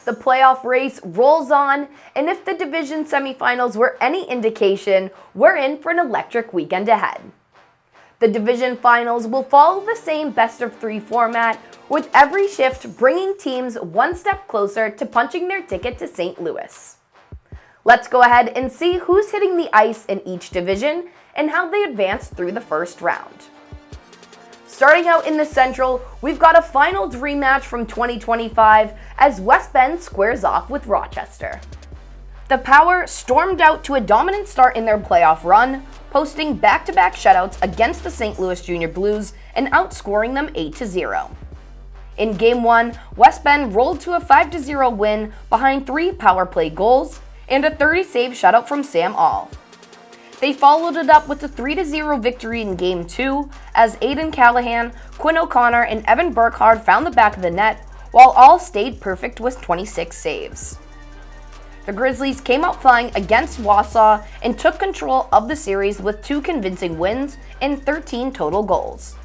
The playoff race rolls on, and if the division semifinals were any indication, we're in for an electric weekend ahead. The division finals will follow the same best-of-3 format, with every shift bringing teams one step closer to punching their ticket to St. Louis. Let's go ahead and see who's hitting the ice in each division and how they advance through the first round. Starting out in the Central, we've got a finals rematch from 2025 as West Bend squares off with Rochester. The Power stormed out to a dominant start in their playoff run, posting back-to-back shutouts against the St. Louis Junior Blues and outscoring them 8-0. In Game 1, West Bend rolled to a 5-0 win behind 3 power play goals and a 30-save shutout from Sam All. They followed it up with a 3-0 victory in Game 2 as Aidan Callahan, Quinn O'Connor, and Evan Burkhardt found the back of the net, while All stayed perfect with 26 saves. The Grizzlies came out flying against Wausau and took control of the series with 2 convincing wins and 13 total goals.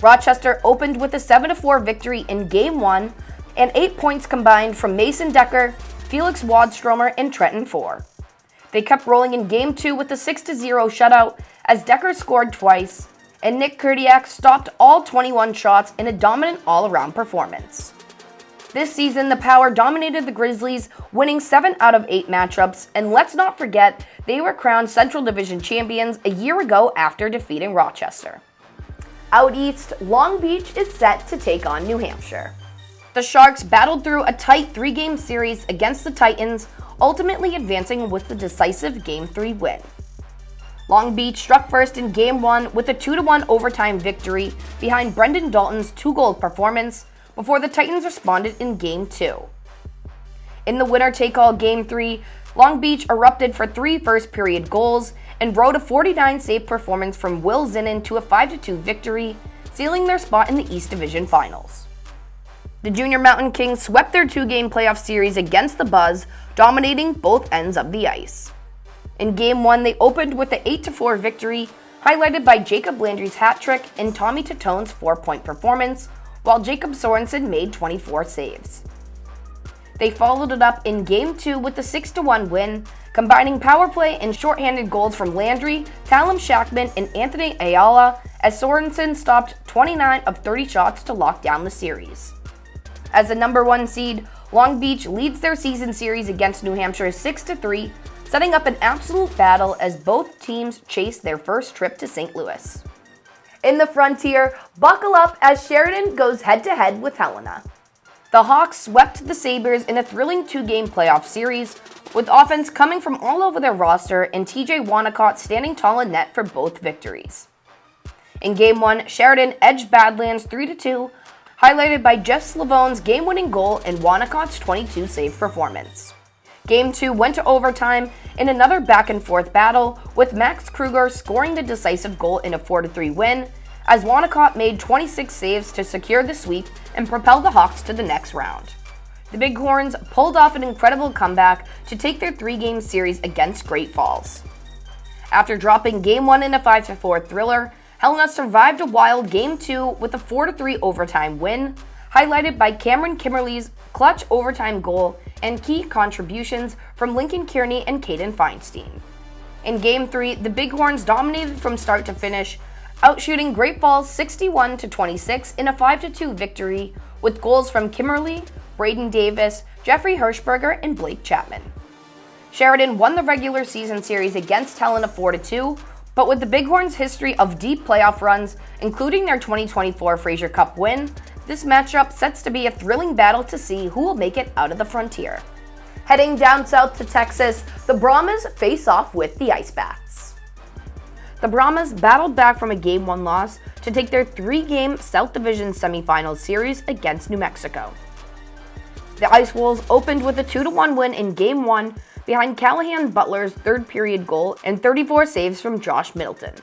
Rochester opened with a 7-4 victory in Game 1 and 8 points combined from Mason Decker, Felix Wadstromer, and Trenton Ford. They kept rolling in Game 2 with a 6-0 shutout as Decker scored twice, and Nick Kurdiak stopped all 21 shots in a dominant all-around performance. This season, the Power dominated the Grizzlies, winning 7 out of 8 matchups, and let's not forget, they were crowned Central Division champions a year ago after defeating Rochester. Out east, Long Beach is set to take on New Hampshire. The Sharks battled through a tight 3-game series against the Titans, ultimately advancing with the decisive Game 3 win. Long Beach struck first in Game 1 with a 2-1 overtime victory behind Brendan Dalton's 2-goal performance before the Titans responded in Game 2. In the winner-take-all Game 3, Long Beach erupted for 3 first-period goals and rode a 49-save performance from Will Zinnan to a 5-2 victory, sealing their spot in the East Division Finals. The Junior Mountain Kings swept their 2-game playoff series against the Buzz, dominating both ends of the ice. In Game 1, they opened with an 8-4 victory, highlighted by Jacob Landry's hat trick and Tommy Tatone's 4-point performance, while Jacob Sorensen made 24 saves. They followed it up in Game 2 with a 6-1 win, combining power play and shorthanded goals from Landry, Callum Shackman, and Anthony Ayala, as Sorensen stopped 29 of 30 shots to lock down the series. As the number 1 seed, Long Beach leads their season series against New Hampshire 6-3, setting up an absolute battle as both teams chase their first trip to St. Louis. In the Frontier, buckle up as Sheridan goes head-to-head with Helena. The Hawks swept the Sabres in a thrilling 2-game playoff series, with offense coming from all over their roster and TJ Wanacott standing tall in net for both victories. In Game 1, Sheridan edged Badlands 3-2, highlighted by Jeff Slavone's game-winning goal and Wanacott's 22-save performance. Game 2 went to overtime in another back-and-forth battle, with Max Kruger scoring the decisive goal in a 4-3 win, as Wanacott made 26 saves to secure the sweep and propel the Hawks to the next round. The Bighorns pulled off an incredible comeback to take their 3-game series against Great Falls. After dropping Game 1 in a 5-4 thriller, Helena survived a wild Game 2 with a 4-3 overtime win, highlighted by Cameron Kimmerly's clutch overtime goal and key contributions from Lincoln Kearney and Caden Feinstein. In Game 3, the Bighorns dominated from start to finish, outshooting Great Falls 61-26 in a 5-2 victory, with goals from Kimmerly, Braden Davis, Jeffrey Hirschberger, and Blake Chapman. Sheridan won the regular season series against Helena 4-2, but with the Bighorns' history of deep playoff runs, including their 2024 Fraser Cup win, this matchup sets to be a thrilling battle to see who will make it out of the Frontier. Heading down south to Texas, the Brahmas face off with the Icebats. The Brahmas battled back from a Game 1 loss to take their 3-game South Division semifinals series against New Mexico. The Ice Wolves opened with a 2-1 win in Game 1 behind Callahan Butler's third-period goal and 34 saves from Josh Middleton.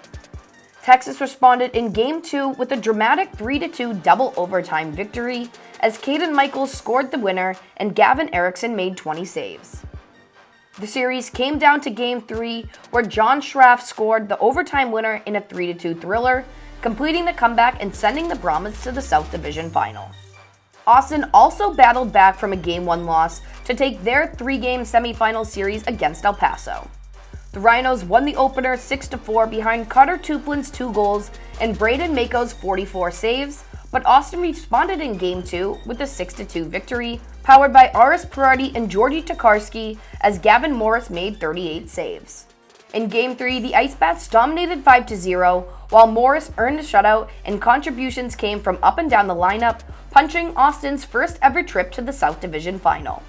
Texas responded in Game 2 with a dramatic 3-2 double overtime victory as Caden Michaels scored the winner and Gavin Erickson made 20 saves. The series came down to Game 3, where John Schraff scored the overtime winner in a 3-2 thriller, completing the comeback and sending the Brahmas to the South Division Final. Austin also battled back from a Game 1 loss to take their 3-game semifinal series against El Paso. The Rhinos won the opener 6-4 behind Cutter Tuplin's 2 goals and Braden Mako's 44 saves, but Austin responded in Game 2 with a 6-2 victory, powered by Aris Parati and Georgi Tokarski as Gavin Morris made 38 saves. In Game 3, the Ice Bats dominated 5-0, while Morris earned a shutout and contributions came from up and down the lineup, punching Austin's first ever trip to the South Division Final.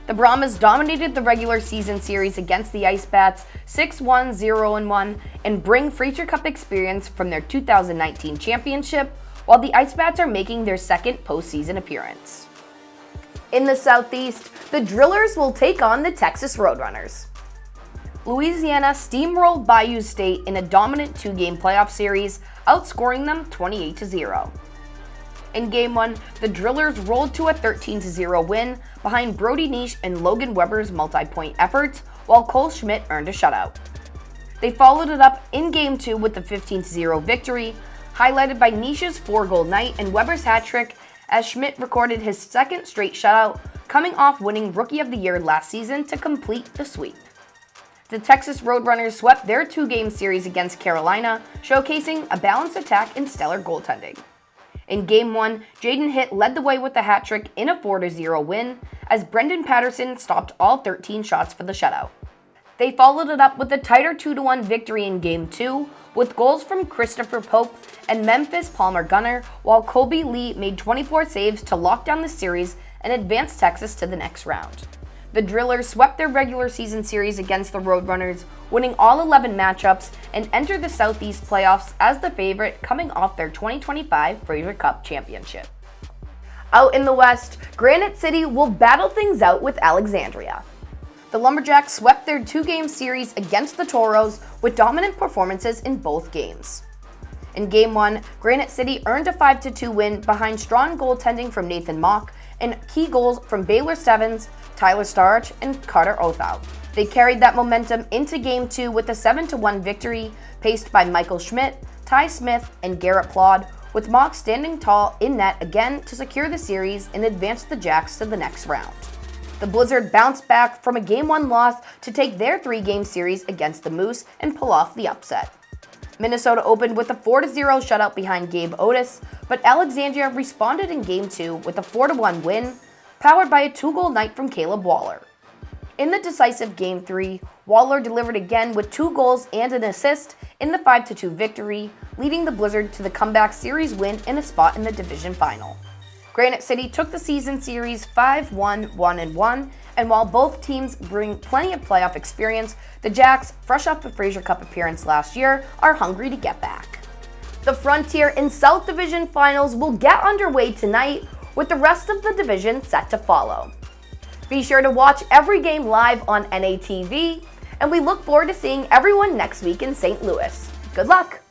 The Brahmas dominated the regular season series against the Ice Bats 6-1, 0-1, and bring Fraser Cup experience from their 2019 championship, while the Ice Bats are making their second postseason appearance. In the Southeast, the Drillers will take on the Texas Roadrunners. Louisiana steamrolled Bayou State in a dominant 2-game playoff series, outscoring them 28-0. In Game 1, the Drillers rolled to a 13-0 win behind Brody Niche and Logan Weber's multi-point efforts, while Cole Schmidt earned a shutout. They followed it up in Game 2 with a 15-0 victory, highlighted by Niche's 4-goal night and Weber's hat trick, as Schmidt recorded his second straight shutout, coming off winning Rookie of the Year last season to complete the sweep. The Texas Roadrunners swept their 2-game series against Carolina, showcasing a balanced attack and stellar goaltending. In Game 1, Jaden Hitt led the way with a hat trick in a 4-0 win, as Brendan Patterson stopped all 13 shots for the shutout. They followed it up with a tighter 2-1 victory in Game 2, with goals from Christopher Pope and Memphis Palmer Gunner, while Colby Lee made 24 saves to lock down the series and advance Texas to the next round. The Drillers swept their regular season series against the Roadrunners, winning all 11 matchups, and entered the Southeast playoffs as the favorite coming off their 2025 Fraser Cup championship. Out in the West, Granite City will battle things out with Alexandria. The Lumberjacks swept their 2-game series against the Toros with dominant performances in both games. In Game 1, Granite City earned a 5-2 win behind strong goaltending from Nathan Mock and key goals from Baylor Stevens, Tyler Starch, and Carter Othau. They carried that momentum into Game 2 with a 7-1 victory, paced by Michael Schmidt, Ty Smith, and Garrett Plod, with Mock standing tall in net again to secure the series and advance the Jacks to the next round. The Blizzard bounced back from a Game 1 loss to take their 3-game series against the Moose and pull off the upset. Minnesota opened with a 4-0 shutout behind Gabe Otis, but Alexandria responded in Game 2 with a 4-1 win, powered by a 2-goal night from Caleb Waller. In the decisive Game 3, Waller delivered again with 2 goals and an assist in the 5-2 victory, leading the Blizzard to the comeback series win and a spot in the division final. Granite City took the season series 5-1, 1-1, and while both teams bring plenty of playoff experience, the Jacks, fresh off the Fraser Cup appearance last year, are hungry to get back. The Frontier and South Division finals will get underway tonight, with the rest of the division set to follow. Be sure to watch every game live on NATV, and we look forward to seeing everyone next week in St. Louis. Good luck!